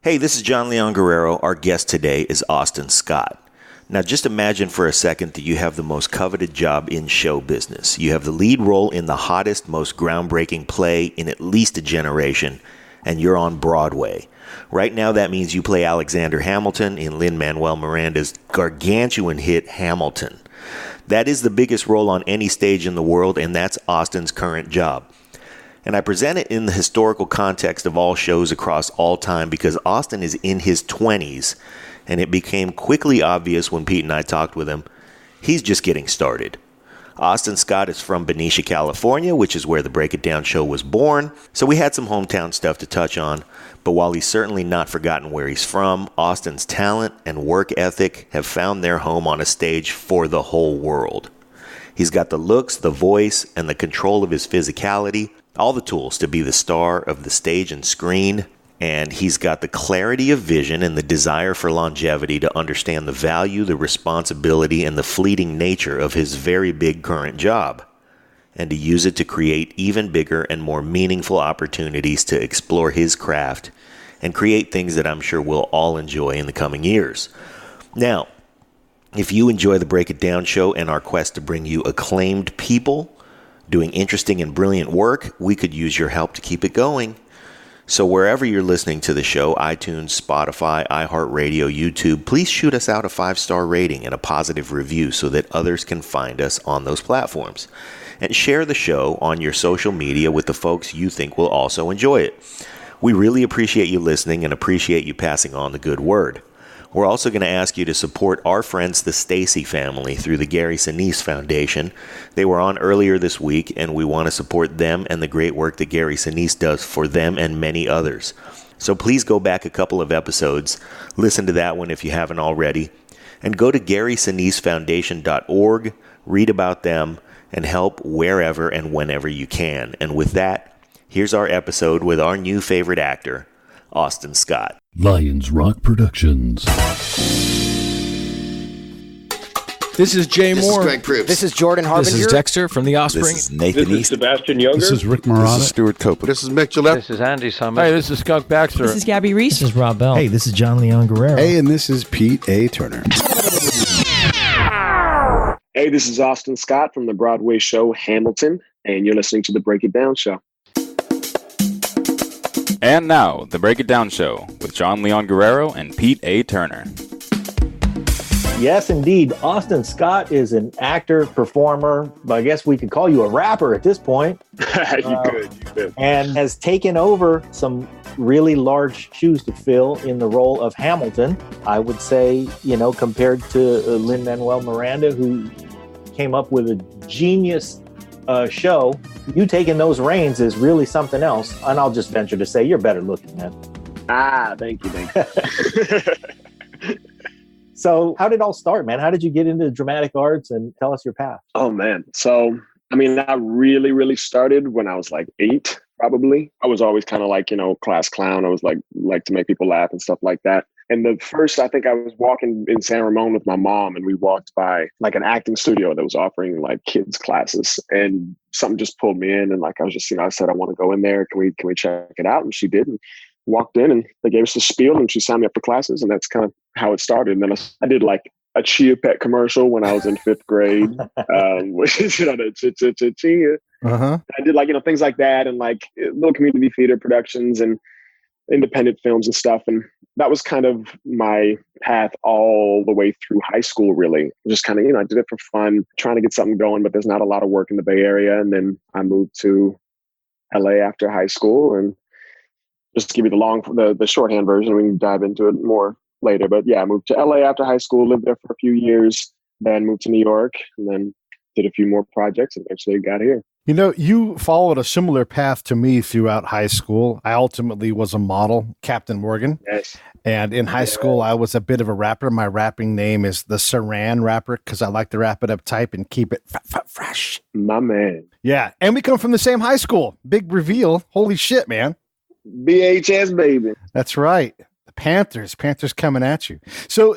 Hey, this is John Leon Guerrero. Our guest today is Austin Scott. Now, just imagine for a second that you have the most coveted job in show business. You have the lead role in the hottest, most groundbreaking play in at least a generation, and you're on Broadway. Right now, that means you play Alexander Hamilton in Lin-Manuel Miranda's gargantuan hit Hamilton. That is the biggest role on any stage in the world, and that's Austin's current job. And I present it in the historical context of all shows across all time because Austin is in his 20s, and it became quickly obvious when Pete and I talked with him, he's just getting started. Austin Scott is from Benicia, California, which is where the Break It Down show was born, so we had some hometown stuff to touch on, but while he's certainly not forgotten where he's from, Austin's talent and work ethic have found their home on a stage for the whole world. He's got the looks, the voice, and the control of his physicality, all the tools to be the star of the stage and screen, and he's got the clarity of vision and the desire for longevity to understand the value, the responsibility, and the fleeting nature of his very big current job, and to use it to create even bigger and more meaningful opportunities to explore his craft and create things that I'm sure we'll all enjoy in the coming years. Now, if you enjoy the Break It Down show and our quest to bring you acclaimed people doing interesting and brilliant work, we could use your help to keep it going. So wherever you're listening to the show, iTunes, Spotify, iHeartRadio, YouTube, please shoot us out a 5-star rating and a positive review so that others can find us on those platforms. And share the show on your social media with the folks you think will also enjoy it. We really appreciate you listening and appreciate you passing on the good word. We're also going to ask you to support our friends, the Stacy family, through the Gary Sinise Foundation. They were on earlier this week, and we want to support them and the great work that Gary Sinise does for them and many others. So please go back a couple of episodes, listen to that one if you haven't already, and go to GarySiniseFoundation.org, read about them, and help wherever and whenever you can. And with that, here's our episode with our new favorite actor, Austin Scott. Lions Rock Productions. This is Jay This Moore. is Greg Proops. This is Jordan Harbinger. This is Dexter from The Offspring. This is Nathan This is East. Sebastian Younger. This is Rick This Marotta. is Stuart Copeland. This is Mick Gillette. This is Andy Summers. Hey, this is Skunk Baxter. This is Gabby Reese. This is Rob Bell. Hey, this is John Leon Guerrero. Hey, and this is Pete A. Turner. Hey, this is Austin Scott from the Broadway show Hamilton, and you're listening to the Break It Down show. And now, the Break It Down show with John Leon Guerrero and Pete A. Turner. Yes, indeed. Austin Scott is an actor, performer, but I guess we could call you a rapper at this point. You could. And has taken over some really large shoes to fill in the role of Hamilton. I would say, compared to Lin-Manuel Miranda, who came up with a genius show, you taking those reins is really something else. And I'll just venture to say you're better looking, man. Thank you. So how did it all start, man? How did you get into dramatic arts, and tell us your path? Oh, man. So, I really started when I was like 8, probably. I was always kind of like, class clown. I was like to make people laugh and stuff like that. And the first, I think I was walking in San Ramon with my mom, and we walked by like an acting studio that was offering like kids classes, and something just pulled me in. And like, I was just, I said, I want to go in there. Can we check it out? And she did. And walked in, and they gave us the spiel, and she signed me up for classes. And that's kind of how it started. And then I did like a Chia Pet commercial when I was in 5th grade, which is, the Chia. Uh-huh. I did like, things like that, and like little community theater productions and independent films and stuff. And that was kind of my path all the way through high school, really. Just kind of, I did it for fun, trying to get something going, but there's not a lot of work in the Bay Area. And then I moved to LA after high school. And just to give you the shorthand version, we can dive into it more later. But yeah, I moved to LA after high school, lived there for a few years, then moved to New York, and then did a few more projects, and eventually got here. You followed a similar path to me throughout high school. I ultimately was a model, Captain Morgan. Yes. And in high school, I was a bit of a rapper. My rapping name is the Saran Rapper because I like to wrap it up tight and keep it fresh. My man. Yeah. And we come from the same high school. Big reveal. Holy shit, man. BHS, baby. That's right. The Panthers coming at you. So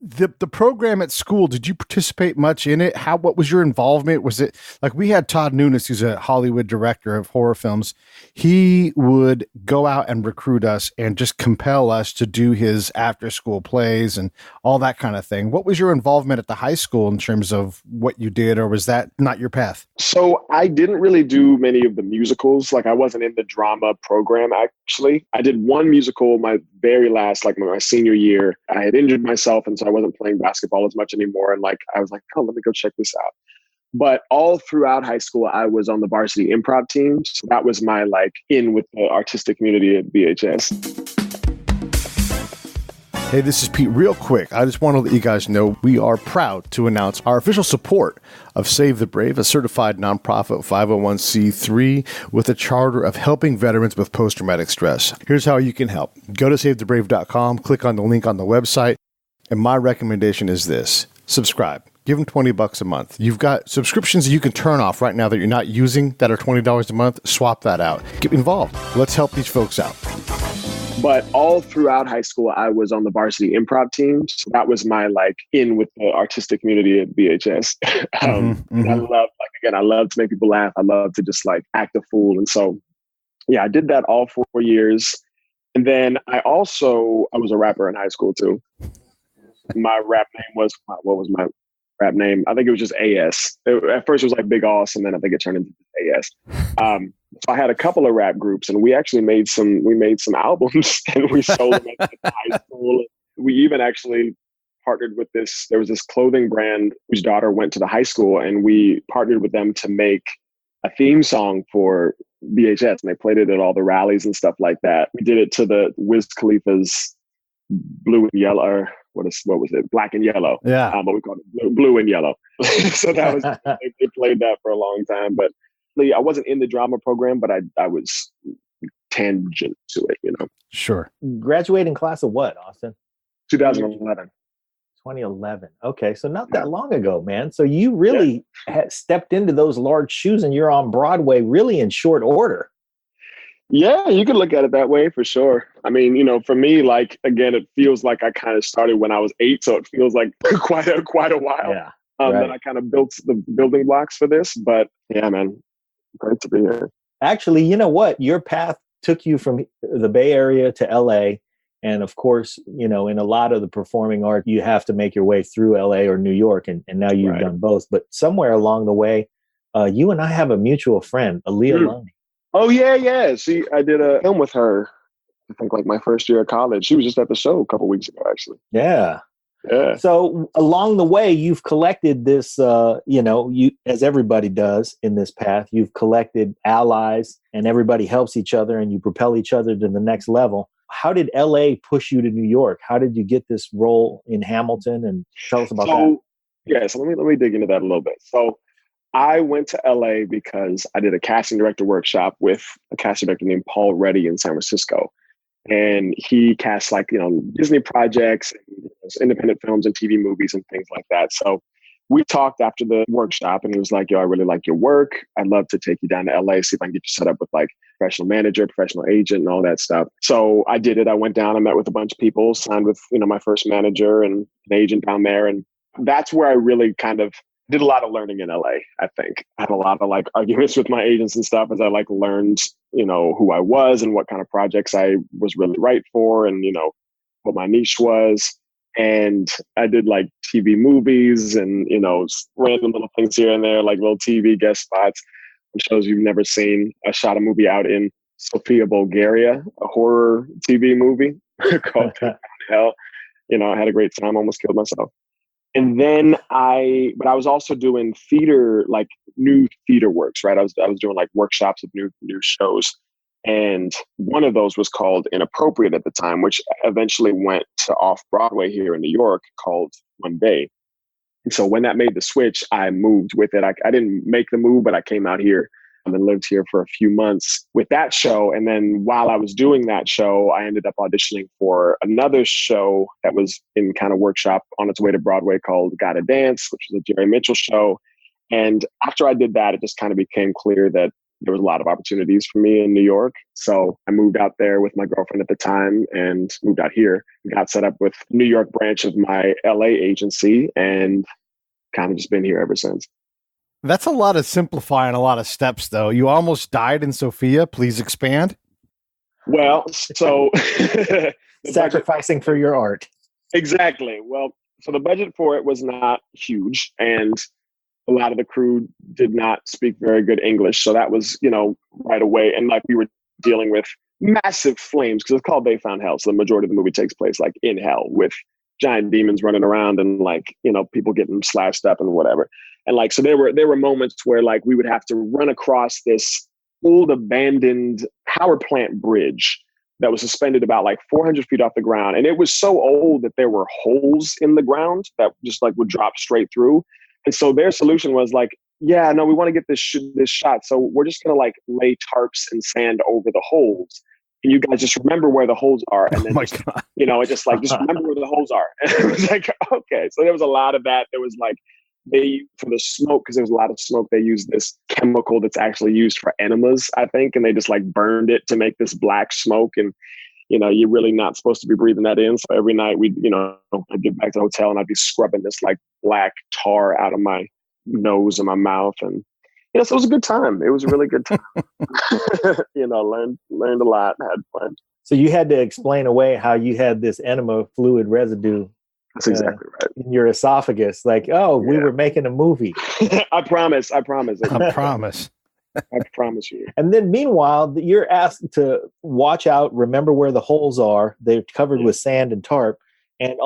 The program at school, did you participate much in it? What was your involvement? Was it like we had Todd Nunes, who's a Hollywood director of horror films. He would go out and recruit us and just compel us to do his after school plays and all that kind of thing. What was your involvement at the high school in terms of what you did, or was that not your path? So I didn't really do many of the musicals. Like I wasn't in the drama program, actually. I did one musical my very last, like my senior year. I had injured myself, and so I wasn't playing basketball as much anymore. And like, I was like, oh, let me go check this out. But all throughout high school, I was on the varsity improv team. So that was my like in with the artistic community at BHS. Hey, this is Pete. Real quick, I just want to let you guys know we are proud to announce our official support of Save the Brave, a certified nonprofit 501c3 with a charter of helping veterans with post-traumatic stress. Here's how you can help. Go to savethebrave.com, click on the link on the website, and my recommendation is this. Subscribe. Give them $20 a month. You've got subscriptions that you can turn off right now that you're not using that are $20 a month. Swap that out. Get involved. Let's help these folks out. But all throughout high school, I was on the varsity improv team. So that was my like in with the artistic community at BHS. And I love to make people laugh. I love to just like act a fool. And so, yeah, I did that all 4 years. And then I was a rapper in high school too. My rap name was, what was my rap name? I think it was just AS. At first it was like Big Oss, and then I think it turned into AS. So I had a couple of rap groups, and we actually made some albums, and we sold them at high school. We even actually partnered with there was this clothing brand whose daughter went to the high school, and we partnered with them to make a theme song for BHS, and they played it at all the rallies and stuff like that. We did it to the Wiz Khalifa's Blue and Yellow, or what was it? Black and Yellow. Yeah. But we called it Blue and Yellow. So that was, they played that for a long time, but I wasn't in the drama program, but I was tangent to it, you know. Sure. Graduating class of what, Austin? 2011. 2011. Okay, so not that long ago, man. So you really stepped into those large shoes, and you're on Broadway really in short order. Yeah, you could look at it that way for sure. I mean, you know, for me, like, again, it feels like I kind of started when I was 8, so it feels like quite a while. Yeah, that I kind of built the building blocks for this. But yeah, man, great to be here. Actually, you know what? Your path took you from the Bay Area to LA. And of course, you know, in a lot of the performing art, you have to make your way through LA or New York. And now you've done both. But somewhere along the way, you and I have a mutual friend, Aaliyah Loney. Oh, yeah. I did a film with her, I think like my first year of college. She was just at the show a couple of weeks ago, actually. Yeah. Yeah. So along the way, you've collected this, you, as everybody does in this path, you've collected allies, and everybody helps each other, and you propel each other to the next level. How did LA push you to New York? How did you get this role in Hamilton? And tell us about that. Yeah, so let me dig into that a little bit. So I went to LA because I did a casting director workshop with a casting director named Paul Reddy in San Francisco. And he cast like, you know, Disney projects, independent films and TV movies and things like that. So we talked after the workshop, and he was like, yo, I really like your work. I'd love to take you down to LA, see if I can get you set up with like professional manager, professional agent, and all that stuff. So I did it. I went down, I met with a bunch of people, signed with, you know, my first manager and an agent down there. And that's where I really kind of did a lot of learning in LA, I think. I had a lot of like arguments with my agents and stuff as I like learned, you know, who I was and what kind of projects I was really right for, and, you know, what my niche was. And I did like TV movies and, you know, random little things here and there, like little TV guest spots on shows you've never seen. I shot a movie out in Sofia, Bulgaria, a horror TV movie called Hell. You know, I had a great time, almost killed myself. And then I was also doing theater, like new theater works, right? I was doing like workshops of new shows. And one of those was called Inappropriate at the time, which eventually went to off Broadway here in New York, called One Day. And so when that made the switch, I moved with it. I didn't make the move, but I came out here and lived here for a few months with that show. And then while I was doing that show, I ended up auditioning for another show that was in kind of workshop on its way to Broadway called Gotta Dance, which was a Jerry Mitchell show. And after I did that, it just kind of became clear that there was a lot of opportunities for me in New York. So I moved out there with my girlfriend at the time and moved out here, got set up with New York branch of my LA agency, and kind of just been here ever since. That's a lot of simplifying a lot of steps, though. You almost died in Sophia. Please expand. Well, so Sacrificing for your art. Exactly. Well, so the budget for it was not huge, and a lot of the crew did not speak very good English. So that was, right away. And like we were dealing with massive flames because it's called They Found Hell. So the majority of the movie takes place like in hell with giant demons running around and like, people getting slashed up and whatever. And like, so there were moments where like we would have to run across this old abandoned power plant bridge that was suspended about like 400 feet off the ground. And it was so old that there were holes in the ground that just like would drop straight through. And so their solution was like, yeah, no, we want to get this shot. So we're just going to like lay tarps and sand over the holes. And you guys just remember where the holes are. And then, just remember where the holes are. And it was like, okay. So there was a lot of that. There was like, for the smoke, because there was a lot of smoke, they used this chemical that's actually used for enemas, I think. And they just like burned it to make this black smoke. And, you're really not supposed to be breathing that in. So every night I'd get back to the hotel and I'd be scrubbing this like black tar out of my nose and my mouth. And, so it was a good time. It was a really good time. Learned a lot, had fun. So you had to explain away how you had this enema fluid residue. That's exactly right. In your esophagus. Like, we were making a movie. I promise. I promise. I promise you. And then meanwhile, you're asked to watch out, remember where the holes are. They're covered with sand and tarp. And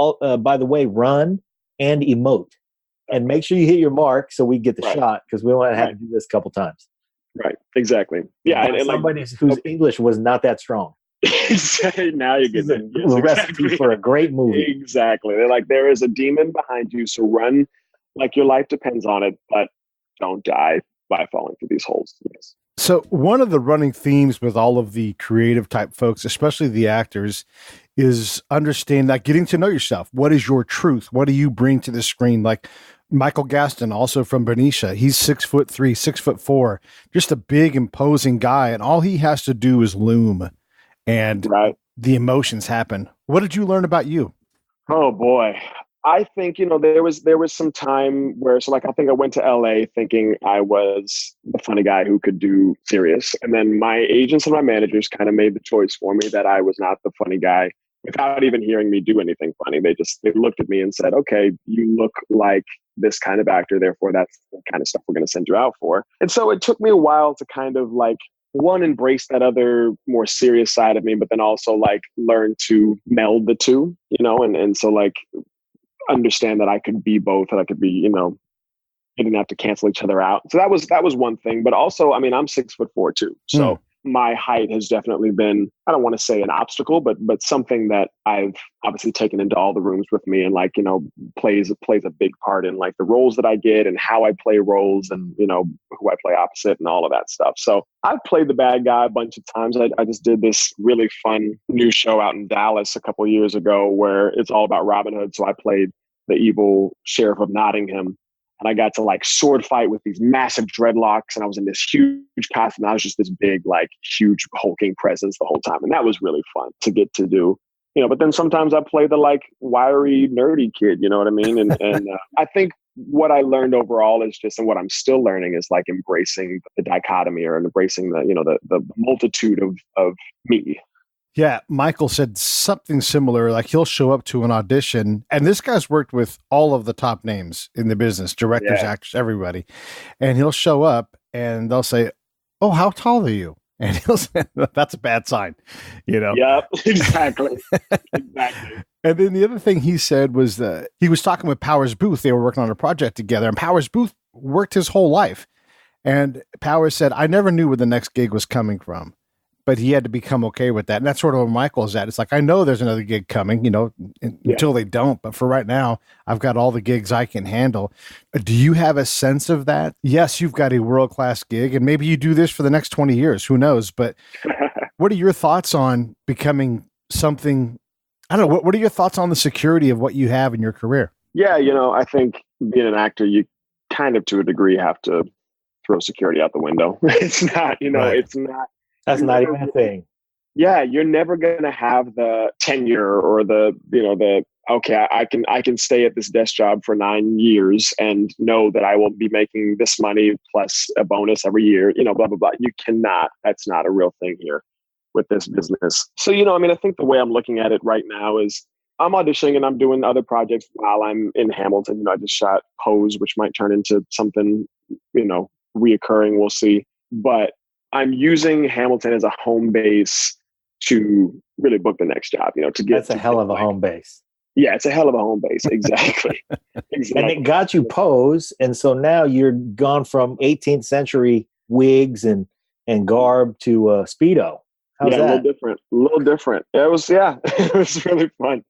by the way, run and emote. And make sure you hit your mark so we get the shot, because we want to have to do this a couple times. Right. Exactly. Yeah. And somebody whose English was not that strong. Now you're getting a recipe for a great movie. Exactly. They're like, there is a demon behind you, so run like your life depends on it, but don't die by falling through these holes. Yes. So one of the running themes with all of the creative type folks, especially the actors, is understand that getting to know yourself. What is your truth? What do you bring to the screen? Like Michael Gaston, also from Benicia, he's 6'3", 6'4", just a big, imposing guy, and all he has to do is loom, and the emotions happen. What did you learn about you? Oh boy. I think, there was some time where, I think I went to LA thinking I was the funny guy who could do serious. And then my agents and my managers kind of made the choice for me that I was not the funny guy without even hearing me do anything funny. They looked at me and said, okay, you look like this kind of actor. Therefore, that's the kind of stuff we're going to send you out for. And so it took me a while to kind of like, one, embrace that other more serious side of me, but then also like learn to meld the two, and so like, understand that I could be both, and I could be, you didn't have to cancel each other out. So that was one thing. But also, I mean, I'm 6'4" too. So my height has definitely been, I don't want to say an obstacle, but something that I've obviously taken into all the rooms with me, and like, plays a big part in like the roles that I get and how I play roles, and, who I play opposite and all of that stuff. So I've played the bad guy a bunch of times. I just did this really fun new show out in Dallas a couple of years ago where it's all about Robin Hood. So I played the evil sheriff of Nottingham. And I got to like sword fight with these massive dreadlocks, and I was in this huge costume. I was just this big, like huge hulking presence the whole time. And that was really fun to get to do, but then sometimes I play the like wiry, nerdy kid, you know what I mean? And I think what I learned overall is just, and what I'm still learning is like embracing the dichotomy, or embracing the multitude of me. Yeah, Michael said something similar. Like he'll show up to an audition, and this guy's worked with all of the top names in the business, directors, actors, everybody. And he'll show up and they'll say, "Oh, how tall are you?" And he'll say, "That's a bad sign," Yep, exactly. Exactly. And then the other thing he said was that he was talking with Powers Booth. They were working on a project together, and Powers Booth worked his whole life. And Powers said, "I never knew where the next gig was coming from." But he had to become okay with that. And that's sort of where Michael's at. It's like, I know there's another gig coming, until they don't. But for right now, I've got all the gigs I can handle. Do you have a sense of that? Yes, you've got a world-class gig, and maybe you do this for the next 20 years. Who knows? But what are your thoughts on becoming something? I don't know. What are your thoughts on the security of what you have in your career? Yeah, I think being an actor, you kind of, to a degree, have to throw security out the window. It's not, Right. it's not. That's you're not never even a gonna- thing. Yeah, you're never gonna have the tenure or the okay, I can stay at this desk job for 9 years and know that I will be making this money plus a bonus every year. Blah blah blah. You cannot. That's not a real thing here with this business. So I think the way I'm looking at it right now is I'm auditioning and I'm doing other projects while I'm in Hamilton. I just shot Pose, which might turn into something, reoccurring. We'll see. But I'm using Hamilton as a home base to really book the next job, to get. That's a hell of a home base. Yeah, it's a hell of a home base. Exactly. And it got you Pose. And so now you're gone from 18th century wigs and garb to Speedo. How's yeah, that? A little different. It was, it was really fun.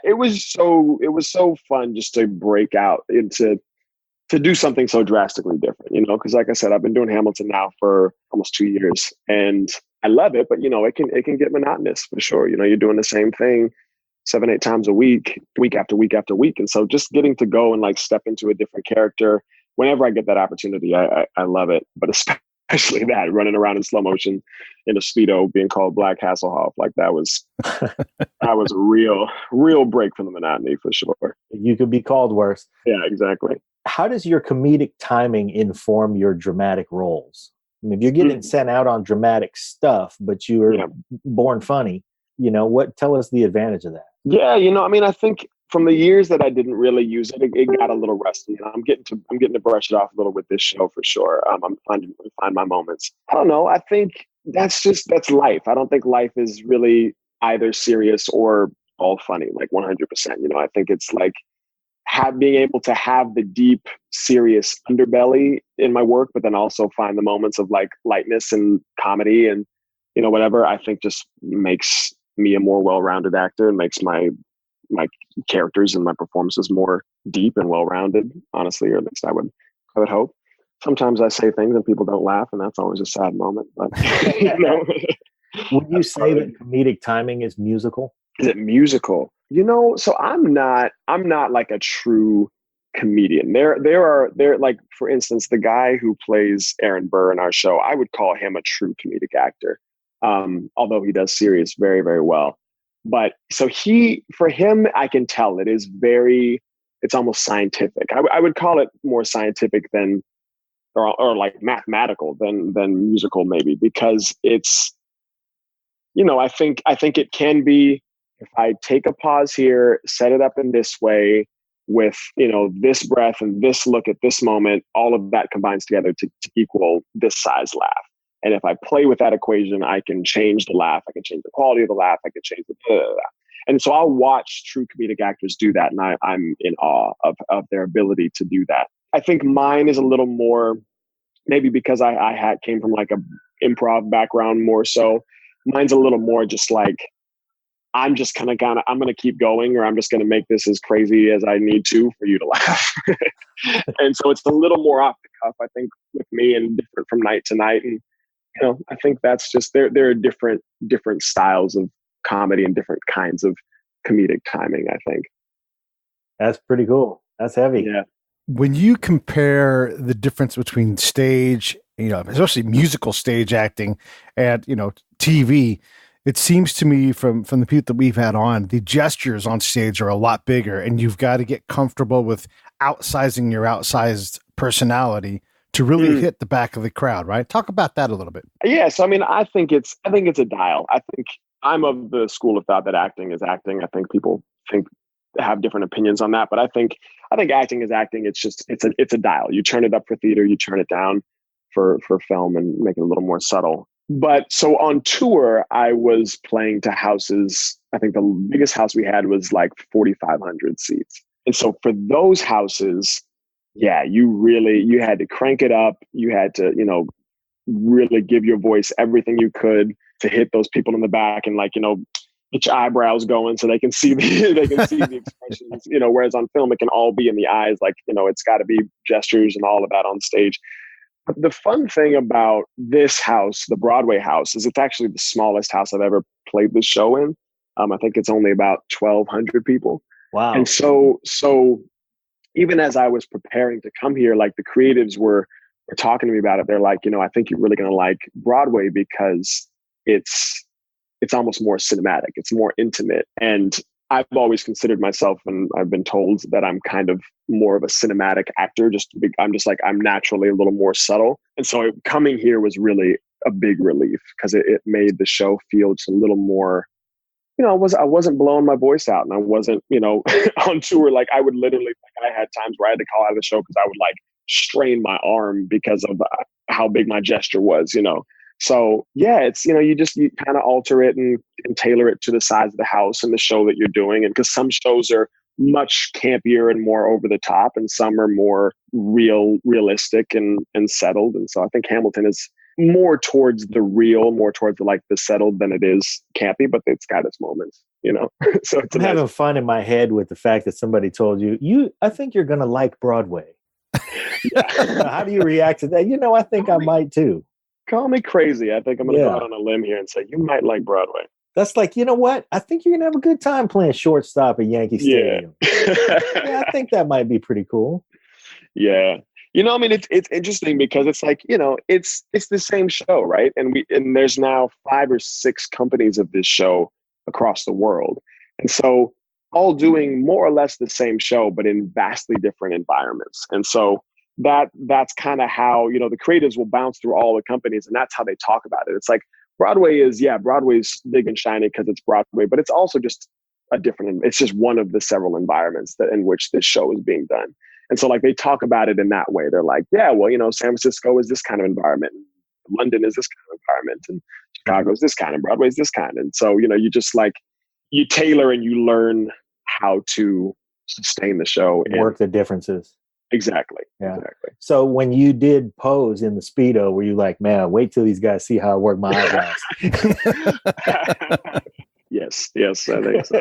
It was so fun just to break out into, to do something so drastically different, because like I said, I've been doing Hamilton now for almost 2 years and I love it, but it can get monotonous for sure. You're doing the same thing 7-8 times a week after week after week. And so just getting to go and like step into a different character whenever I get that opportunity, I love it. But especially that running around in slow motion in a Speedo being called Black Hasselhoff, like that was a real break from the monotony for sure. You could be called worse. Yeah, exactly. How does your comedic timing inform your dramatic roles? I mean, if you're getting sent out on dramatic stuff, but you're born funny, tell us the advantage of that. Yeah, I think from the years that I didn't really use it, it got a little rusty. I'm getting to brush it off a little with this show for sure. I'm finding my moments. I don't know. I think that's life. I don't think life is really either serious or all funny, like 100%. I think it's like being able to have the deep, serious underbelly in my work, but then also find the moments of like lightness and comedy and, whatever, I think just makes me a more well-rounded actor and makes my characters and my performances more deep and well-rounded, honestly, or at least I would hope. Sometimes I say things and people don't laugh, and that's always a sad moment. But, Would you say that comedic timing is musical? Is it musical? So I'm not like a true comedian. There are like, for instance, the guy who plays Aaron Burr in our show, I would call him a true comedic actor. Although he does serious very, very well. But so for him, I can tell it's almost scientific. I would call it more scientific than, or like mathematical than musical maybe, because it's, I think it can be, if I take a pause here, set it up in this way with, this breath and this look at this moment, all of that combines together to equal this size laugh. And if I play with that equation, I can change the laugh. I can change the quality of the laugh. I can change the. And so I'll watch true comedic actors do that. And I'm in awe of their ability to do that. I think mine is a little more, maybe because I came from like a improv background more so. Mine's a little more just like, I'm just kind of I'm going to keep going, or I'm just going to make this as crazy as I need to for you to laugh. And so it's a little more off the cuff, I think, with me, and different from night to night. And I think that's just there are different styles of comedy and different kinds of comedic timing, I think. That's pretty cool. That's heavy. Yeah. When you compare the difference between stage, especially musical stage acting, and TV, it seems to me from the people that we've had on, the gestures on stage are a lot bigger, and you've got to get comfortable with outsizing your outsized personality to really hit the back of the crowd, right? Talk about that a little bit. Yeah, so I think it's a dial. I think I'm of the school of thought that acting is acting. I think people have different opinions on that, but I think acting is acting. It's a dial. You turn it up for theater, you turn it down for film, and make it a little more subtle. But so on tour, I was playing to houses. I think the biggest house we had was like 4,500 seats. And so for those houses, yeah, you had to crank it up. You had to, really give your voice everything you could to hit those people in the back, and like, get your eyebrows going so they can see the expressions, whereas on film, it can all be in the eyes. Like, it's got to be gestures and all of that on stage. But the fun thing about this house, the Broadway house, is it's actually the smallest house I've ever played this show in. I think it's only about 1,200 people. Wow. And so even as I was preparing to come here, like the creatives were were talking to me about it, they're like, I think you're really going to like Broadway because it's almost more cinematic. It's more intimate. And I've always considered myself, and I've been told that I'm kind of more of a cinematic actor. I'm naturally a little more subtle. And so coming here was really a big relief because it made the show feel just a little more, I wasn't blowing my voice out, and I wasn't, on tour. Like I would literally, I had times where I had to call out of the show because I would like strain my arm because of how big my gesture was, So yeah, it's, you kind of alter it and tailor it to the size of the house and the show that you're doing. And because some shows are much campier and more over the top, and some are more realistic and settled. And so I think Hamilton is more towards the real, more towards the settled than it is campy, but it's got its moments, So it's I'm having fun in my head with the fact that somebody told you, I think you're going to like Broadway. How do you react to that? I think I might too. Call me crazy. I think I'm going to go out on a limb here and say, you might like Broadway. That's like, you know what? I think you're going to have a good time playing shortstop at Yankee Stadium. Yeah, I think that might be pretty cool. Yeah. It's interesting because it's like, it's the same show, right? And there's now 5 or 6 companies of this show across the world. And so all doing more or less the same show, but in vastly different environments. And so that's kind of how, the creatives will bounce through all the companies, and that's how they talk about it. It's like Broadway's big and shiny because it's Broadway, but it's also just it's just one of the several environments in which this show is being done. And so like they talk about it in that way. They're like, yeah, well, San Francisco is this kind of environment. London is this kind of environment. And Chicago is this kind, and Broadway is this kind. And so, you just like, you tailor and you learn how to sustain the show. Work the differences. Exactly. Yeah. Exactly. So when you did pose in the Speedo, were you like, man, wait till these guys see how I work my eyebrows? Yes, I think so.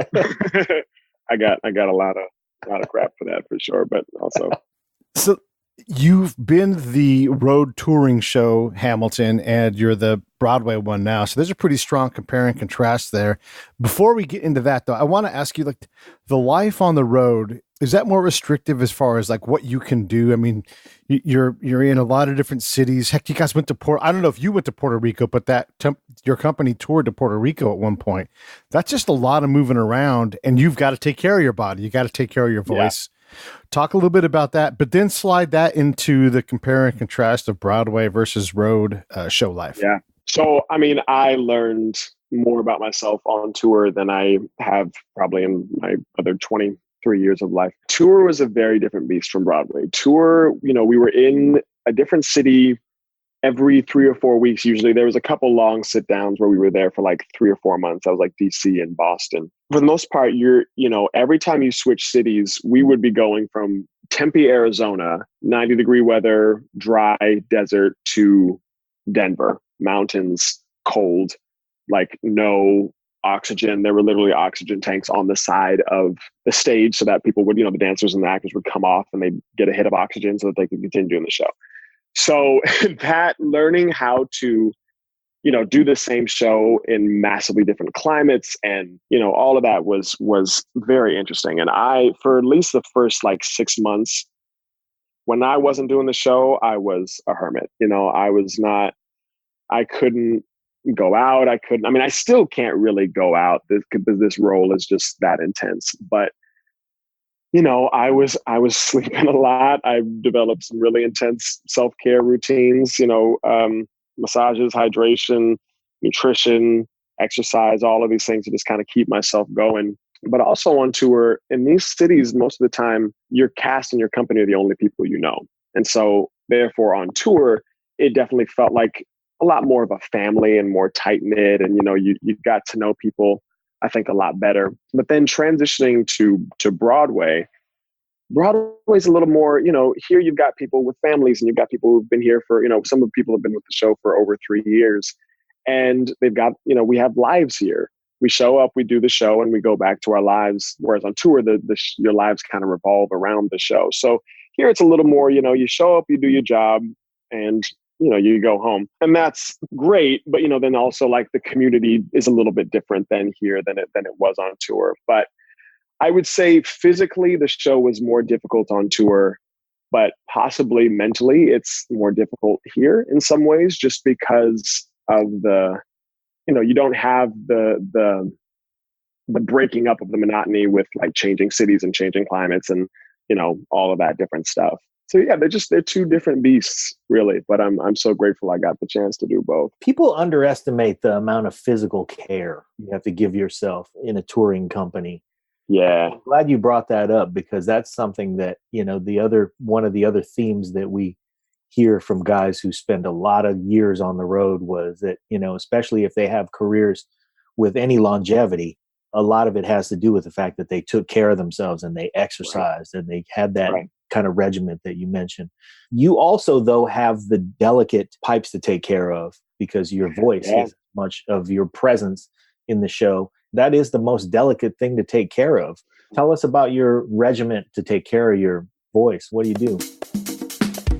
I got a lot of crap for that for sure, but also. So you've been the road touring show Hamilton, and you're the Broadway one now. So there's a pretty strong compare and contrast there. Before we get into that, though, I want to ask you, like, the life on the road, is that more restrictive as far as like what you can do? I mean, you're in a lot of different cities. Heck, you guys went to I don't know if you went to Puerto Rico, but your company toured to Puerto Rico at one point. That's just a lot of moving around, and you've got to take care of your body. You got to take care of your voice. Yeah. Talk a little bit about that, but then slide that into the compare and contrast of Broadway versus road show life. Yeah. So, I mean, I learned more about myself on tour than I have probably in my other 23 years of life. Tour was a very different beast from Broadway. Tour, we were in a different city every 3 or 4 weeks. Usually there was a couple long sit downs where we were there for like 3 or 4 months. I was like DC and Boston. For the most part, every time you switch cities, we would be going from Tempe, Arizona, 90-degree weather, dry desert, to Denver, mountains, cold, like no oxygen. There were literally oxygen tanks on the side of the stage so that people would, the dancers and the actors would come off and they'd get a hit of oxygen so that they could continue doing the show. So that learning how to, do the same show in massively different climates and, all of that was very interesting. And for at least the first like 6 months, when I wasn't doing the show, I was a hermit. I couldn't go out. I still can't really go out because this role is just that intense. But, I was sleeping a lot. I developed some really intense self-care routines, massages, hydration, nutrition, exercise, all of these things to just kind of keep myself going. But also on tour, in these cities, most of the time, your cast and your company are the only people you know. And so therefore on tour, it definitely felt like a lot more of a family and more tight-knit. And, you got to know people, I think, a lot better. But then transitioning to Broadway's a little more, here you've got people with families and you've got people who've been here for, some of the people have been with the show for over 3 years. And they've got, we have lives here. We show up, we do the show, and we go back to our lives. Whereas on tour, your lives kind of revolve around the show. So here it's a little more, you show up, you do your job, and you go home, and that's great. But, then also like the community is a little bit different than here than it was on tour. But I would say physically the show was more difficult on tour, but possibly mentally it's more difficult here in some ways, just because of you don't have the breaking up of the monotony with like changing cities and changing climates and, all of that different stuff. So yeah, they're two different beasts really, but I'm so grateful I got the chance to do both. People underestimate the amount of physical care you have to give yourself in a touring company. Yeah. I'm glad you brought that up, because that's something that, one of the other themes that we hear from guys who spend a lot of years on the road was that, especially if they have careers with any longevity, a lot of it has to do with the fact that they took care of themselves and they exercised and they had that kind of regiment that you mentioned. You also, though, have the delicate pipes to take care of, because your voice is much of your presence in the show. That is the most delicate thing to take care of. Tell us about your regiment to take care of your voice. What do you do?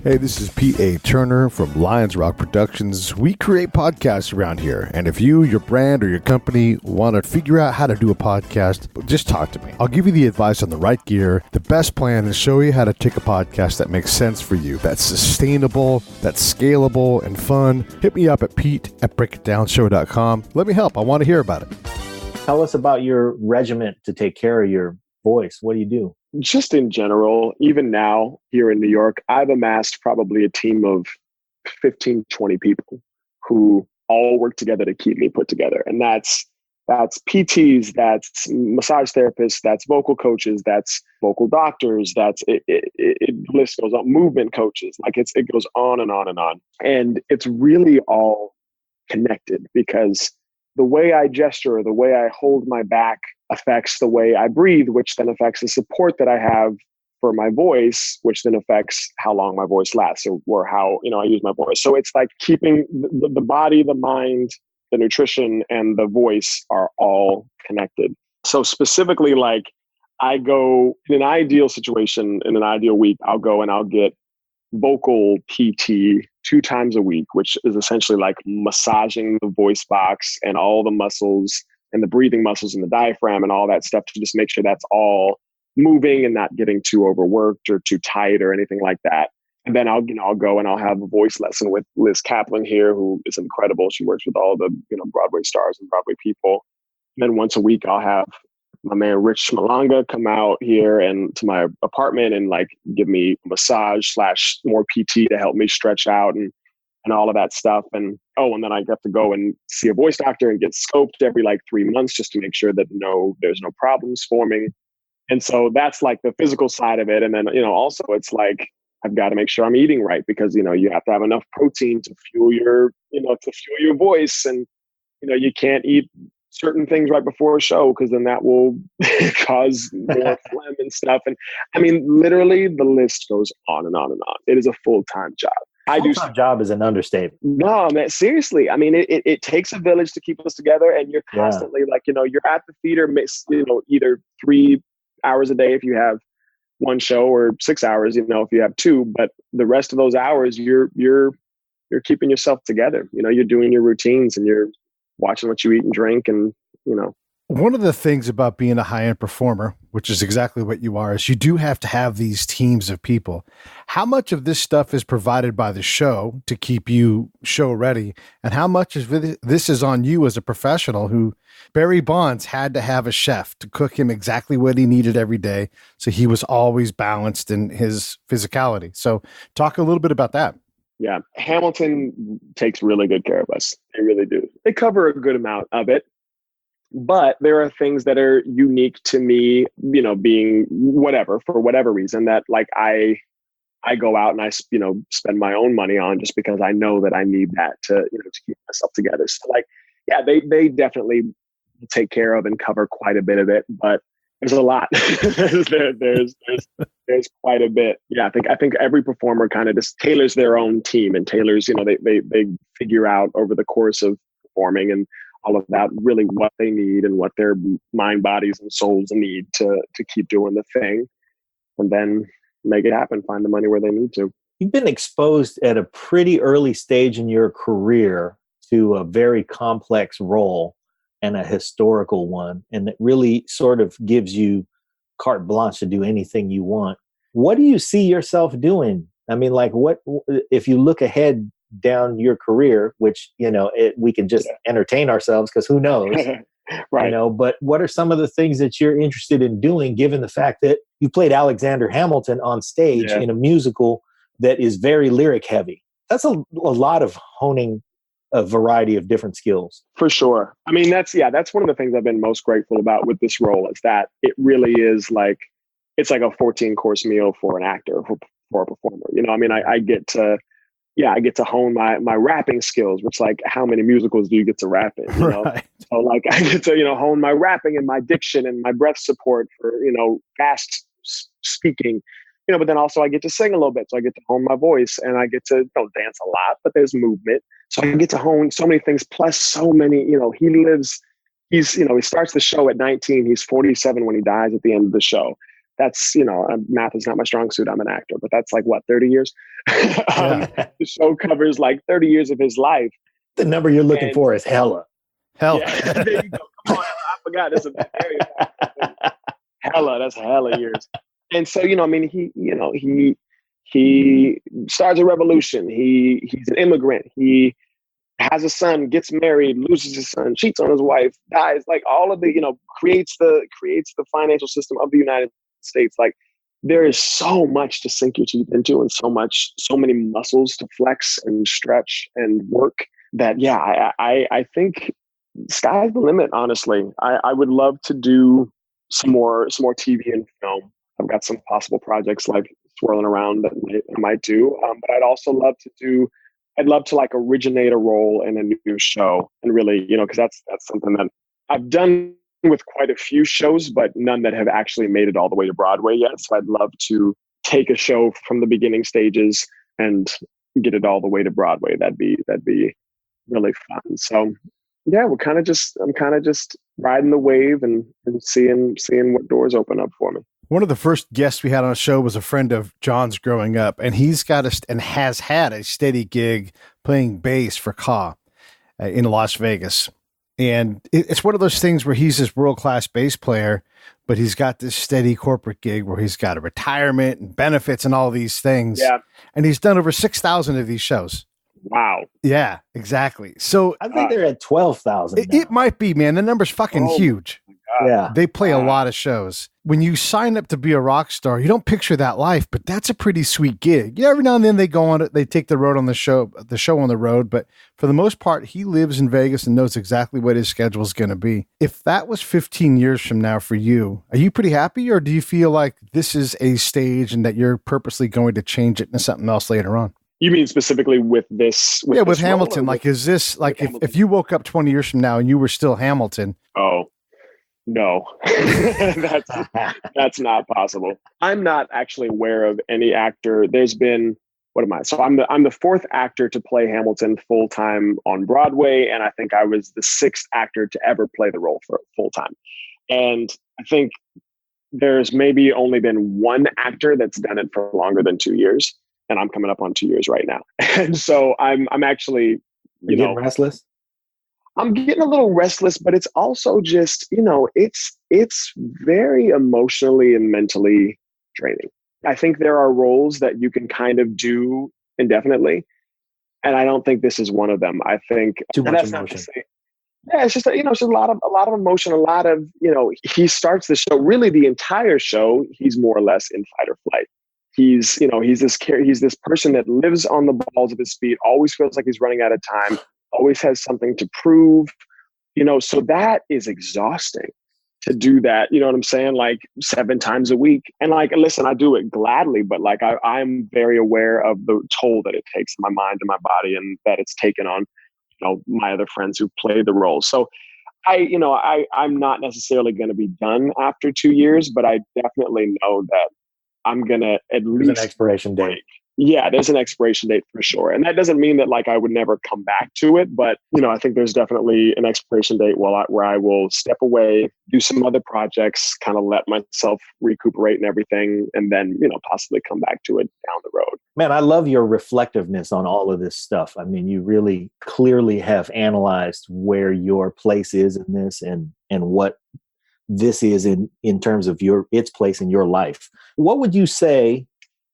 Hey, this is Pete A. Turner from Lions Rock Productions. We create podcasts around here. And if you, your brand, or your company want to figure out how to do a podcast, just talk to me. I'll give you the advice on the right gear, the best plan, and show you how to take a podcast that makes sense for you, that's sustainable, that's scalable, and fun. Hit me up at pete@breakitdownshow.com. Let me help. I want to hear about it. Tell us about your regiment to take care of your voice. What do you do? Just in general, even now here in New York, I've amassed probably a team of 15, 20 people who all work together to keep me put together. And that's PTs, that's massage therapists, that's vocal coaches, that's vocal doctors, it list goes on, movement coaches, like it goes on and on and on. And it's really all connected, because the way I gesture, the way I hold my back affects the way I breathe, which then affects the support that I have for my voice, which then affects how long my voice lasts or how, I use my voice. So it's like keeping the body, the mind, the nutrition, and the voice are all connected. So specifically, like I go in an ideal situation, in an ideal week, I'll go and I'll get vocal PT 2 times a week, which is essentially like massaging the voice box and all the muscles and the breathing muscles and the diaphragm and all that stuff to just make sure that's all moving and not getting too overworked or too tight or anything like that. And then I'll go and I'll have a voice lesson with Liz Kaplan here, who is incredible. She works with all the, Broadway stars and Broadway people. And then once a week, I'll have my man Rich Malanga come out here and to my apartment and like give me a massage / more PT to help me stretch out and all of that stuff. And then I get to go and see a voice doctor and get scoped every like 3 months just to make sure that there's no problems forming. And so that's like the physical side of it. And then, also it's like, I've got to make sure I'm eating right, because, you have to have enough protein to fuel your voice. And, you can't eat certain things right before a show, because then that will cause more phlegm and stuff. And I mean, literally the list goes on and on and on. It is a full-time job. Full-time job is an understatement. No, man, seriously. I mean, it takes a village to keep us together, and you're constantly like, you're at the theater, either 3 hours a day if you have one show, or 6 hours, if you have 2, but the rest of those hours, you're keeping yourself together. You're doing your routines and you're watching what you eat and drink, and One of the things about being a high-end performer, which is exactly what you are, is you do have to have these teams of people. How much of this stuff is provided by the show to keep you show ready? And how much of this is on you as a professional who Barry Bonds had to have a chef to cook him exactly what he needed every day, so he was always balanced in his physicality. So talk a little bit about that. Yeah. Hamilton takes really good care of us. They really do. They cover a good amount of it. But there are things that are unique to me, being for whatever reason, that like I go out and I, spend my own money on, just because I know that I need that to keep myself together. So like, yeah, they definitely take care of and cover quite a bit of it, but there's a lot. there's quite a bit. Yeah, I think every performer kind of just tailors their own team and tailors, they figure out over the course of performing and all of that, really what they need and what their mind, bodies, and souls need to keep doing the thing, and then make it happen, find the money where they need to. You've been exposed at a pretty early stage in your career to a very complex role and a historical one, and it really sort of gives you carte blanche to do anything you want. What do you see yourself doing? I mean, like, what if you look ahead down your career, which, we can just entertain ourselves because who knows, right. but what are some of the things that you're interested in doing, given the fact that you played Alexander Hamilton on stage in a musical that is very lyric heavy? That's a lot of honing a variety of different skills. For sure. I mean, that's one of the things I've been most grateful about with this role is that it really is like, it's like a 14-course meal for an actor, for a performer. I mean, I get to hone my rapping skills, which, like, how many musicals do you get to rap in? Right. So, like, I get to, hone my rapping and my diction and my breath support for, fast speaking, but then also I get to sing a little bit. So I get to hone my voice, and I get to dance a lot, but there's movement. So I get to hone so many things, plus so many, he starts the show at 19. He's 47 when he dies at the end of the show. That's, math is not my strong suit. I'm an actor, but that's like, what, 30 years? The show covers like 30 years of his life. The number you're looking for is hella. Hell. Yeah, there you go. Come on, I forgot. It's a very hella. That's hella years. And so, I mean, he starts a revolution. He's an immigrant. He has a son, gets married, loses his son, cheats on his wife, dies. Like, all of the, creates the financial system of the United States. Like, there is so much to sink your teeth into, and so many muscles to flex and stretch and work that, I think sky's the limit. Honestly, I would love to do some more TV and film. I've got some possible projects like swirling around that I might do, but I'd also love to like originate a role in a new show, and really, because that's something that I've done with quite a few shows, but none that have actually made it all the way to Broadway yet. So I'd love to take a show from the beginning stages and get it all the way to Broadway. That'd be really fun. So I'm kind of just riding the wave and seeing what doors open up for me. One of the first guests we had on the show was a friend of John's growing up, and he's got and has had a steady gig playing bass for Ka in Las Vegas. And it's one of those things where he's this world-class bass player, but he's got this steady corporate gig where he's got a retirement and benefits and all these things. Yeah. And he's done over 6,000 of these shows. Wow. Yeah, exactly. So I think they're at 12,000. It might be, man. The number's fucking huge. Yeah. They play a lot of shows. When you sign up to be a rock star, you don't picture that life, but that's a pretty sweet gig. Every now and then they go on it, they take the road on the show on the road, but for the most part, he lives in Vegas and knows exactly what his schedule is going to be. If that was 15 years from now for you, are you pretty happy, or do you feel like this is a stage and that you're purposely going to change it into something else later on? You mean specifically with this? With Hamilton. Like, is this like if you woke up 20 years from now and you were still Hamilton? Oh, no, that's not possible. I'm not actually aware of any actor. There's been, what am I? So I'm the fourth actor to play Hamilton full time on Broadway, and I think I was the sixth actor to ever play the role for full time. And I think there's maybe only been one actor that's done it for longer than 2 years, and I'm coming up on 2 years right now. And so I'm actually, getting restless. I'm getting a little restless, but it's also just, it's very emotionally and mentally draining. I think there are roles that you can kind of do indefinitely, and I don't think this is one of them. I think too much emotion. It's just it's just a lot of emotion, a lot of, he starts the show, really the entire show, he's more or less in fight or flight. He's this person that lives on the balls of his feet, always feels like he's running out of time, always has something to prove, so that is exhausting to do that. You know what I'm saying? Like 7 times a week. And like, listen, I do it gladly, but like, I'm very aware of the toll that it takes on my mind and my body, and that it's taken on, my other friends who play the role. So I'm not necessarily going to be done after 2 years, but I definitely know that I'm going to at least an expiration date. Yeah, there's an expiration date for sure. And that doesn't mean that like I would never come back to it. But, I think there's definitely an expiration date where I will step away, do some other projects, kind of let myself recuperate and everything, and then, possibly come back to it down the road. Man, I love your reflectiveness on all of this stuff. I mean, you really clearly have analyzed where your place is in this and what this is in terms of its place in your life. What would you say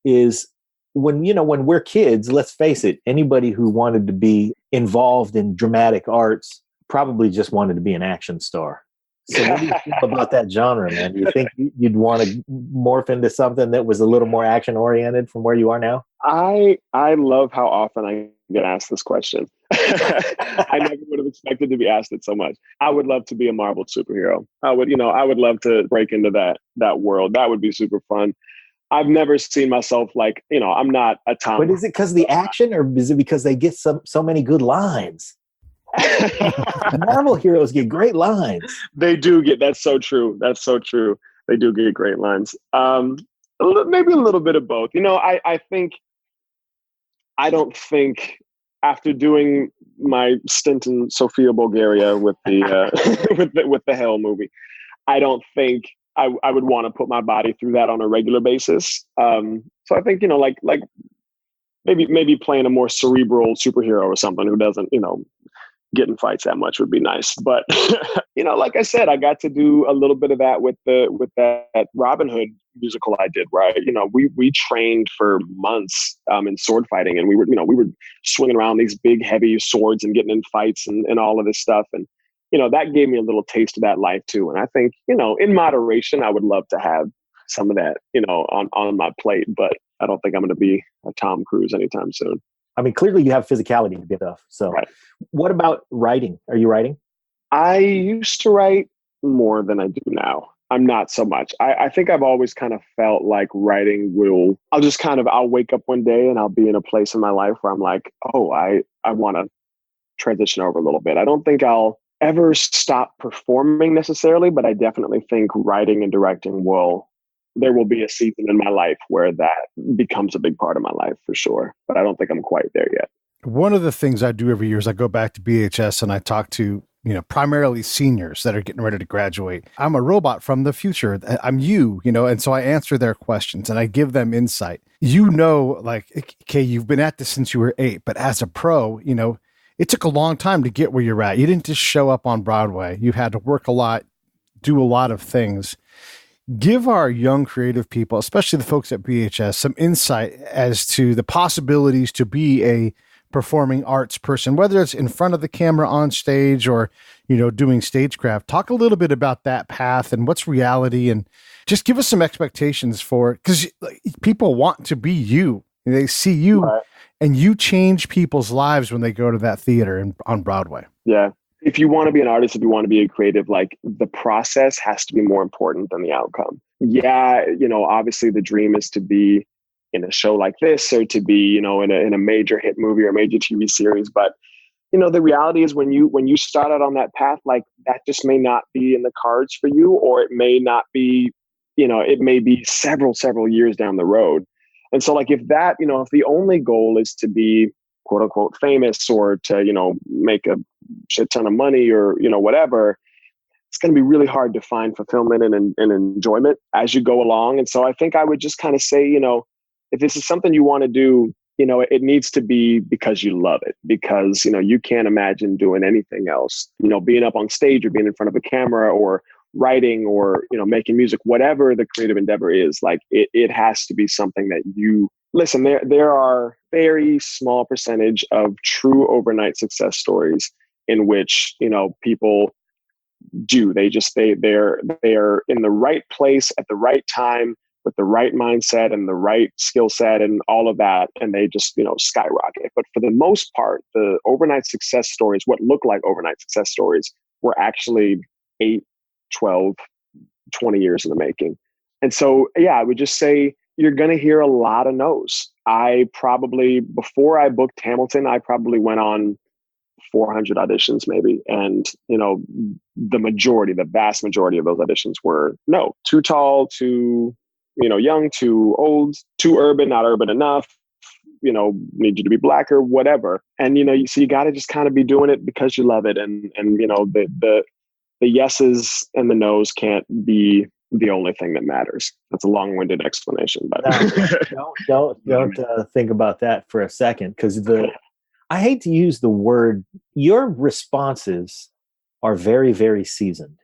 is when we're kids, let's face it, anybody who wanted to be involved in dramatic arts probably just wanted to be an action star. So what do you think about that genre, man? Do you think you'd want to morph into something that was a little more action oriented from where you are now? I love how often I get asked this question. I never would have expected to be asked it so much. I would love to be a Marvel superhero. I would love to break into that world. That would be super fun. I've never seen myself like, I'm not a Tom. But is it because of the action, or is it because they get so many good lines? Marvel heroes get great lines. They do get. That's so true. That's so true. They do get great lines. Maybe a little bit of both. I don't think after doing my stint in Sofia, Bulgaria with the with the Hell movie, I don't think I would want to put my body through that on a regular basis. So I think like maybe playing a more cerebral superhero or something who doesn't get in fights that much would be nice. But like I said, I got to do a little bit of that with that Robin Hood musical I did, right? We trained for months in sword fighting, and we were swinging around these big heavy swords and getting in fights and all of this stuff. And that gave me a little taste of that life too. And I think in moderation, I would love to have some of that on my plate, but I don't think I'm going to be a Tom Cruise anytime soon. I mean, clearly you have physicality to get off. So right. What about writing? Are you writing? I used to write more than I do now. I'm not so much. I think I've always kind of felt like writing I'll wake up one day and I'll be in a place in my life where I'm like, oh, I want to transition over a little bit. I don't think I'll ever stop performing necessarily, but I definitely think writing and directing there will be a season in my life where that becomes a big part of my life for sure. But I don't think I'm quite there yet. One of the things I do every year is I go back to BHS and I talk to, primarily seniors that are getting ready to graduate. I'm a robot from the future. I'm you, and so I answer their questions and I give them insight. Like, okay, you've been at this since you were 8, but as a pro, it took a long time to get where you're at. You didn't just show up on Broadway. You had to work a lot, do a lot of things. Give our young creative people, especially the folks at BHS, some insight as to the possibilities to be a performing arts person, whether it's in front of the camera on stage or, doing stagecraft. Talk a little bit about that path and what's reality, and just give us some expectations for it, because people want to be you. They see you, right, and you change people's lives when they go to that theater on Broadway. Yeah. If you want to be an artist, if you want to be a creative, like the process has to be more important than the outcome. Yeah, obviously the dream is to be in a show like this or to be, in a major hit movie or a major TV series. But, the reality is when you start out on that path, like that just may not be in the cards for you, or it may not be, it may be several years down the road. And so like if the only goal is to be quote unquote famous or to, make a shit ton of money or, whatever, it's going to be really hard to find fulfillment and enjoyment as you go along. And so I think I would just kind of say, if this is something you want to do, it needs to be because you love it, because, you can't imagine doing anything else, being up on stage or being in front of a camera or writing or, making music, whatever the creative endeavor is, like it has to be something that you listen. There are very small percentage of true overnight success stories in which, people do. They're in the right place at the right time with the right mindset and the right skill set and all of that. And they just, skyrocket. But for the most part, the overnight success stories, what look like overnight success stories, were actually 8, 12, 20 years in the making. And so, yeah, I would just say you're going to hear a lot of no's. Before I booked Hamilton, I probably went on 400 auditions maybe. And, the vast majority of those auditions were no, too tall, too, young, too old, too urban, not urban enough, need you to be blacker, whatever. And, so you got to just kind of be doing it because you love it. And the yeses and the no's can't be the only thing that matters. That's a long-winded explanation, but don't think about that for a second. Cause I hate to use the word, your responses are very, very seasoned.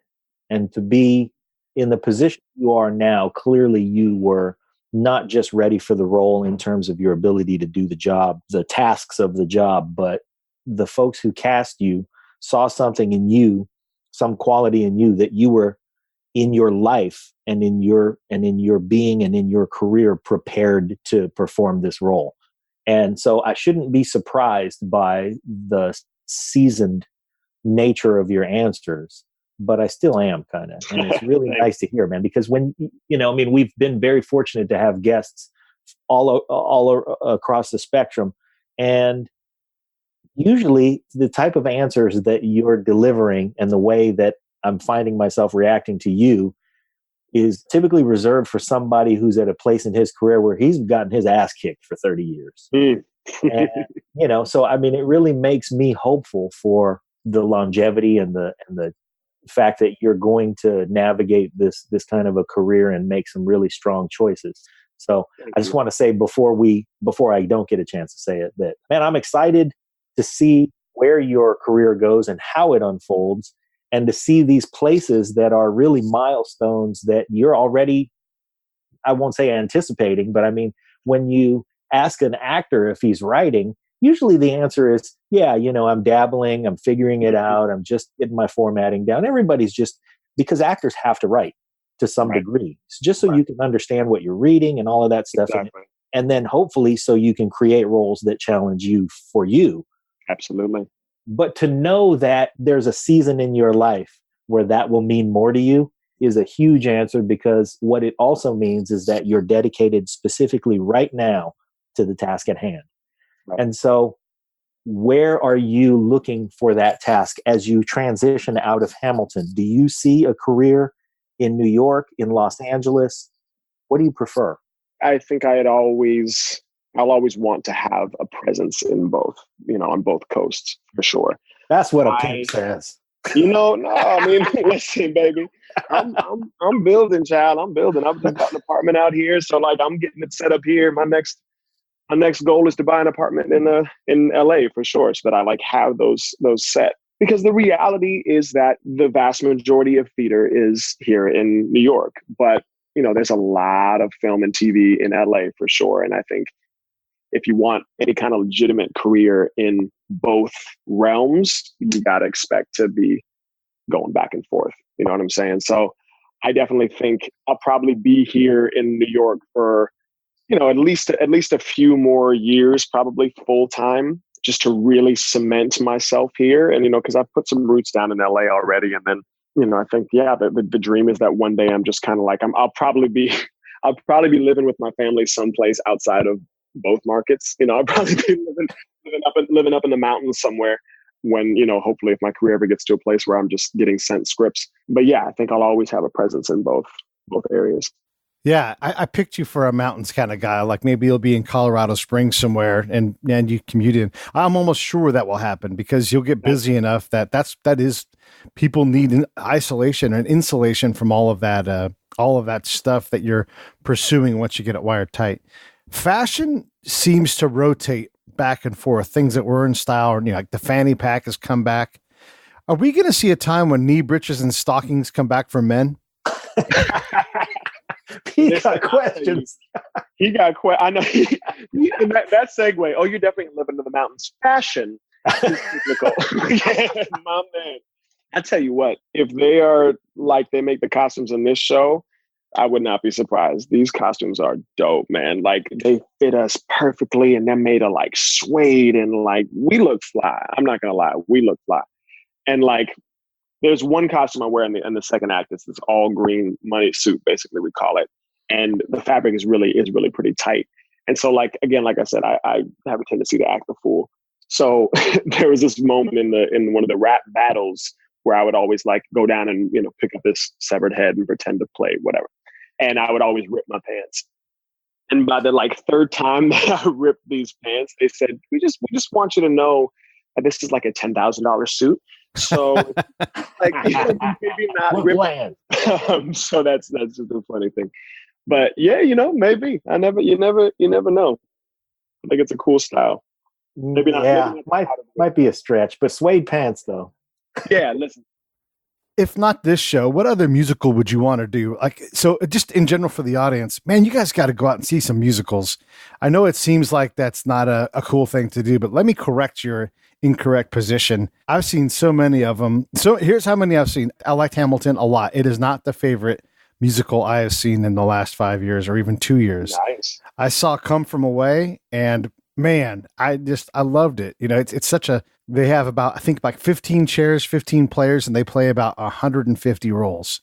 And to be in the position you are now, clearly you were not just ready for the role in terms of your ability to do the job, the tasks of the job, but the folks who cast you saw something in you, some quality in you that you were in your life and in your being and in your career prepared to perform this role. And so I shouldn't be surprised by the seasoned nature of your answers, but I still am kind of. And it's really nice to hear, man, because when, I mean, we've been very fortunate to have guests all across the spectrum. And usually the type of answers that you're delivering and the way that I'm finding myself reacting to you is typically reserved for somebody who's at a place in his career where he's gotten his ass kicked for 30 years. And, so, I mean, it really makes me hopeful for the longevity and the fact that you're going to navigate this kind of a career and make some really strong choices. So I just want to say before I don't get a chance to say it, that, man, I'm excited to see where your career goes and how it unfolds, and to see these places that are really milestones that you're already, I won't say anticipating, but I mean, when you ask an actor if he's writing, usually the answer is, yeah, I'm dabbling, I'm figuring it out, I'm just getting my formatting down. Everybody's just, because actors have to write to some degree, just so you can understand what you're reading and all of that stuff. Exactly. And then hopefully so you can create roles that challenge you for you. Absolutely. But to know that there's a season in your life where that will mean more to you is a huge answer, because what it also means is that you're dedicated specifically right now to the task at hand. Right. And so where are you looking for that task as you transition out of Hamilton? Do you see a career in New York, in Los Angeles? What do you prefer? I think I'll always want to have a presence in both, on both coasts for sure. That's what a pimp says. No, I mean, listen, baby, I'm building, child. I'm building. I've got an apartment out here, so like I'm getting it set up here. My next goal is to buy an apartment in LA for sure, so that I like have those set. Because the reality is that the vast majority of theater is here in New York, but there's a lot of film and TV in LA for sure. And I think if you want any kind of legitimate career in both realms, you got to expect to be going back and forth. You know what I'm saying? So I definitely think I'll probably be here in New York for, at least a few more years, probably full time, just to really cement myself here. And, because I've put some roots down in LA already. And then, I think, the dream is that one day I'm just kind of like, I'll probably be living with my family someplace outside of both markets. I'll probably be living up in the mountains somewhere when, hopefully if my career ever gets to a place where I'm just getting sent scripts. But yeah, I think I'll always have a presence in both areas. Yeah, I picked you for a mountains kind of guy. Like maybe you'll be in Colorado Springs somewhere and you commute in. I'm almost sure that will happen because you'll get busy enough that is people need an isolation and insulation from all of that stuff that you're pursuing once you get it wired tight. Fashion seems to rotate back and forth. Things that were in style, like the fanny pack has come back. Are we going to see a time when knee breeches and stockings come back for men? He got questions. He got questions. I know. That segue. Oh, you're definitely living in the mountains. Fashion is typical. My man. I tell you what, if they are like they make the costumes in this show, I would not be surprised. These costumes are dope, man. Like they fit us perfectly, and they're made of like suede, and like we look fly. I'm not gonna lie, we look fly. And like, there's one costume I wear in the second act. It's this all green money suit, basically we call it, and the fabric is really pretty tight. And so, like again, like I said, I have a tendency to act the fool. So there was this moment in one of the rap battles where I would always like go down and pick up this severed head and pretend to play whatever, and I would always rip my pants. And by the like third time that I ripped these pants, they said, "We just want you to know that this is like a $10,000 suit." So like maybe not rip. So that's just a funny thing. But yeah, maybe you never know. I think it's a cool style. Maybe not. Yeah, might be a stretch, but suede pants though. Yeah, listen. if not this show, what other musical would you want to do? Like, so just in general for the audience, man, you guys got to go out and see some musicals. I know it seems like that's not a cool thing to do, but let me correct your incorrect position. I've seen so many of them. So here's how many I've seen. I liked Hamilton a lot. It is not the favorite musical I have seen in the last 5 years or even 2 years. Nice. I saw Come From Away, and man, I loved it. You know, it's such a, they have about, I think like 15 chairs, 15 players, and they play about 150 roles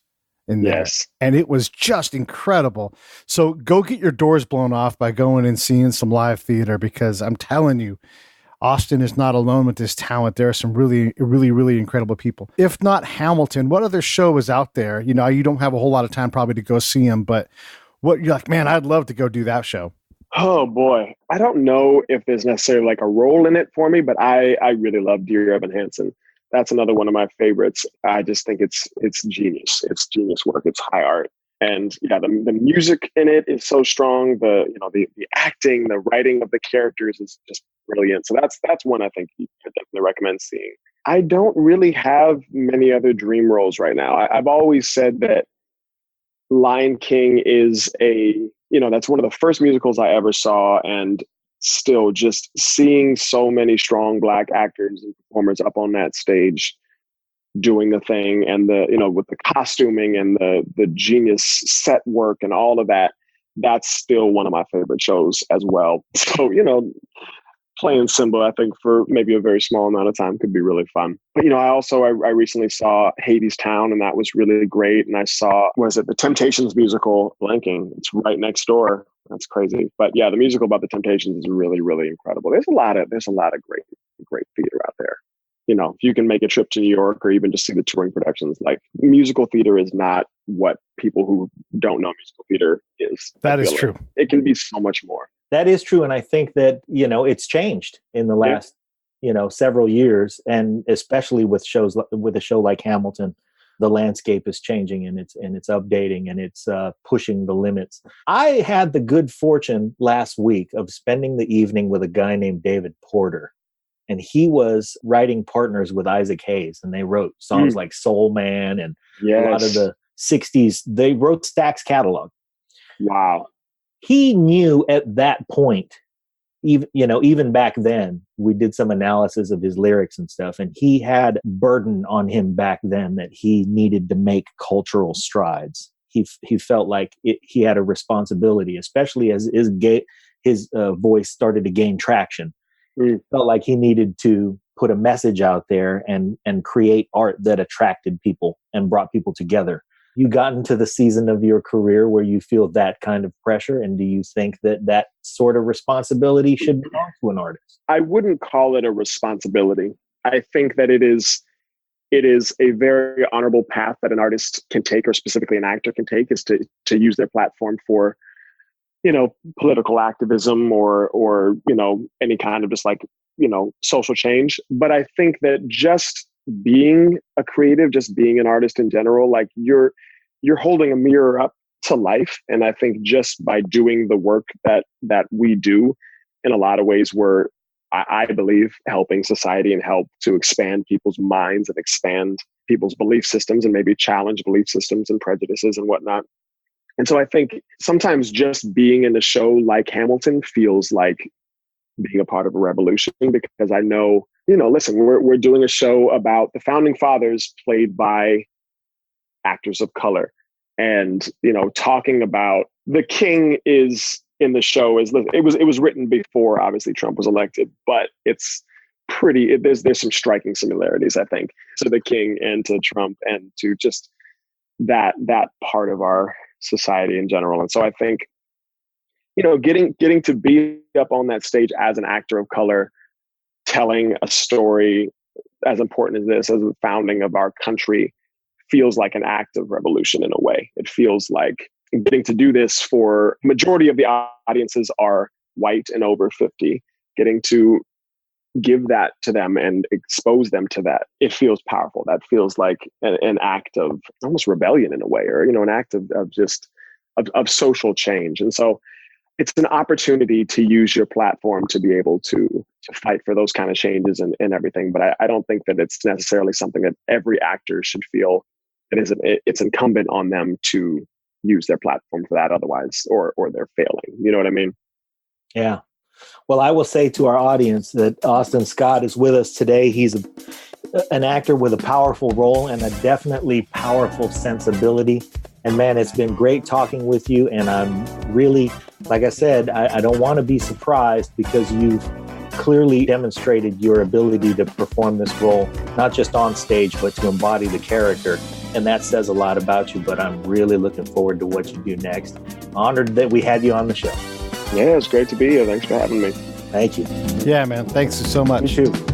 in there. Yes. And it was just incredible. So go get your doors blown off by going and seeing some live theater, because I'm telling you, Austin is not alone with this talent. There are some really, really, really incredible people. If not Hamilton, what other show is out there? You know, you don't have a whole lot of time probably to go see them, but what you're like, man, I'd love to go do that show. Oh boy. I don't know if there's necessarily like a role in it for me, but I really love Dear Evan Hansen. That's another one of my favorites. I just think it's genius. It's genius work. It's high art. And yeah, the music in it is so strong. The acting, the writing of the characters is just brilliant. So that's one I think you could definitely recommend seeing. I don't really have many other dream roles right now. I've always said that Lion King is that's one of the first musicals I ever saw, and still just seeing so many strong Black actors and performers up on that stage doing the thing, and with the costuming and the genius set work and all of that, that's still one of my favorite shows as well. So, playing Simba, I think for maybe a very small amount of time could be really fun. But, I recently saw Hades Town, and that was really great. And I saw, the Temptations musical, blanking. It's right next door. That's crazy. But yeah, the musical about the Temptations is really, really incredible. There's a lot of great theater out there. If you can make a trip to New York or even just see the touring productions, like musical theater is not what people who don't know musical theater is. That is true. It can be so much more. That is true. And I think that, it's changed in the last, several years. And especially with a show like Hamilton, the landscape is changing, and it's updating, and it's pushing the limits. I had the good fortune last week of spending the evening with a guy named David Porter. And he was writing partners with Isaac Hayes, and they wrote songs like Soul Man and a lot of the 60s. They wrote Stax catalog. Wow. He knew at that point, even back then, we did some analysis of his lyrics and stuff, and he had burden on him back then that he needed to make cultural strides. He felt like he had a responsibility, especially as his voice started to gain traction. Felt like he needed to put a message out there and create art that attracted people and brought people together. You got into the season of your career where you feel that kind of pressure, and do you think that sort of responsibility should belong to an artist? I wouldn't call it a responsibility. I think that it is a very honorable path that an artist can take, or specifically an actor can take, is to use their platform for political activism or any kind of just social change. But I think that just being a creative, just being an artist in general, like you're holding a mirror up to life. And I think just by doing the work that we do, in a lot of ways, we're, I believe, helping society and help to expand people's minds and expand people's belief systems, and maybe challenge belief systems and prejudices and whatnot. And so I think sometimes just being in a show like Hamilton feels like being a part of a revolution, because I know, listen, we're doing a show about the founding fathers played by actors of color, and, talking about the king is in the show it was written before, obviously, Trump was elected, but it's pretty, there's some striking similarities, I think, to the king and to Trump and to just that part of our society in general. And so I think, getting to be up on that stage as an actor of color, telling a story as important as this, as the founding of our country, feels like an act of revolution in a way. It feels like getting to do this for majority of the audiences are white and over 50, getting to give that to them and expose them to that. It feels powerful. That feels like an act of almost rebellion in a way, or, an act of social change. And so it's an opportunity to use your platform to be able to fight for those kind of changes and everything. But I don't think that it's necessarily something that every actor should feel it's incumbent on them to use their platform for that, otherwise, or they're failing. You know what I mean? Yeah. Well, I will say to our audience that Austin Scott is with us today. He's an actor with a powerful role and a definitely powerful sensibility. And man, it's been great talking with you. And I'm really, like I said, I don't want to be surprised, because you've clearly demonstrated your ability to perform this role, not just on stage, but to embody the character. And that says a lot about you, but I'm really looking forward to what you do next. Honored that we had you on the show. Yeah, it's great to be here. Thanks for having me. Thank you. Yeah, man. Thanks so much. You too.